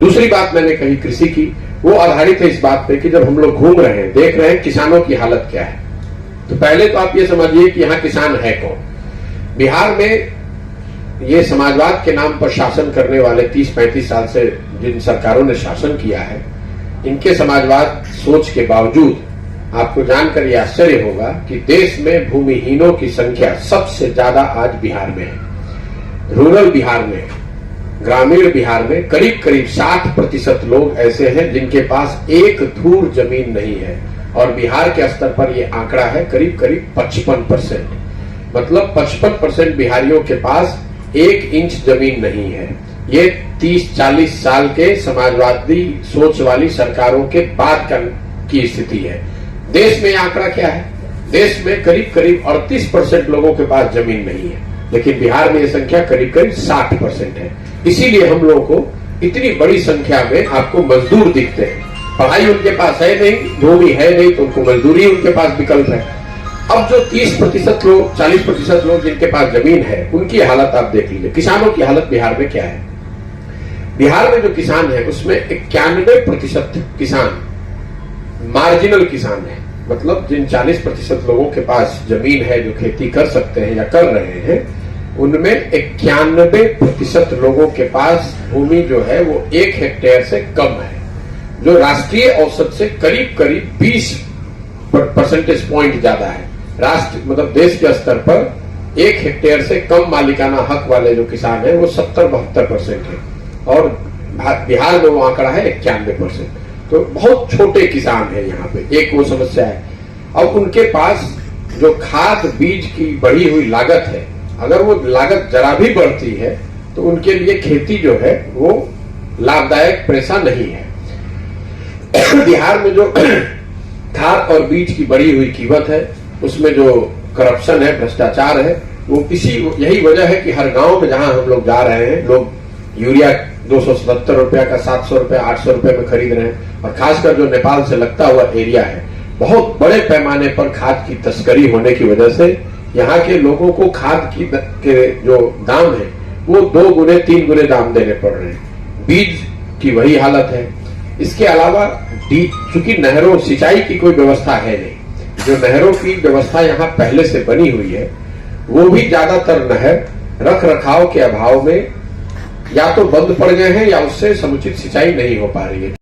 दूसरी बात मैंने कही कृषि की, वो आधारित है इस बात पे कि जब हम लोग घूम रहे हैं, देख रहे हैं किसानों की हालत क्या है, तो पहले तो आप ये समझिए कि यहाँ किसान है कौन। बिहार में ये समाजवाद के नाम पर शासन करने वाले 30-35 साल से जिन सरकारों ने शासन किया है, इनके समाजवाद सोच के बावजूद आपको जानकर यह आश्चर्य होगा कि देश में भूमिहीनों की संख्या सबसे ज्यादा आज बिहार में है। रूरल बिहार में, ग्रामीण बिहार में करीब करीब 60% लोग ऐसे हैं जिनके पास एक धूर जमीन नहीं है, और बिहार के स्तर पर यह आंकड़ा है करीब करीब 55%। मतलब 55% बिहारियों के पास 1 इंच जमीन नहीं है। ये 30-40 साल के समाजवादी सोच वाली सरकारों के बाद की स्थिति है। देश में आंकड़ा क्या है? देश में करीब करीब 38% लोगों के पास जमीन नहीं है, लेकिन बिहार में यह संख्या करीब करीब 60% है। इसीलिए हम लोगों को इतनी बड़ी संख्या में आपको मजदूर दिखते हैं। पढ़ाई उनके पास है नहीं, भूमि है नहीं, तो उनको मजदूरी उनके पास विकल्प है। अब जो 30% लोग, 40% लोग जिनके पास जमीन है, उनकी हालत आप देख लीजिए। किसानों की हालत बिहार में क्या है? बिहार में जो किसान है उसमें 91% किसान मार्जिनल किसान है। मतलब जिन 40% लोगों के पास जमीन है जो खेती कर सकते हैं या कर रहे हैं, उनमें 91% लोगों के पास भूमि जो है वो 1 हेक्टेयर से कम है, जो राष्ट्रीय औसत से करीब करीब 20 परसेंटेज पॉइंट ज्यादा है। राष्ट्र मतलब देश के स्तर पर 1 हेक्टेयर से कम मालिकाना हक वाले जो किसान है वो 70-72% है, और बिहार में वो आंकड़ा है 91%। तो बहुत छोटे किसान है यहाँ पे, एक वो समस्या है। अब उनके पास जो खाद बीज की बढ़ी हुई लागत है, अगर वो लागत जरा भी बढ़ती है तो उनके लिए खेती जो है वो लाभदायक पैसा नहीं है। बिहार में जो खाद और बीज की बढ़ी हुई कीमत है, उसमें जो करप्शन है, भ्रष्टाचार है, वो यही वजह है कि हर गांव में जहां हम लोग जा रहे हैं, लोग यूरिया 270 रुपया का 700 रुपया 800 रुपये में खरीद रहे हैं। और खासकर जो नेपाल से लगता हुआ एरिया है, बहुत बड़े पैमाने पर खाद की तस्करी होने की वजह से यहाँ के लोगों को खाद के जो दाम है वो 2 गुने 3 गुने दाम देने पड़ रहे हैं। बीज की वही हालत है। इसके अलावा चूंकि नहरों, सिंचाई की कोई व्यवस्था है नहीं, जो नहरों की व्यवस्था यहाँ पहले से बनी हुई है वो भी ज्यादातर नहर रख रखाव के अभाव में या तो बंद पड़ गए हैं या उससे समुचित सिंचाई नहीं हो पा रही है।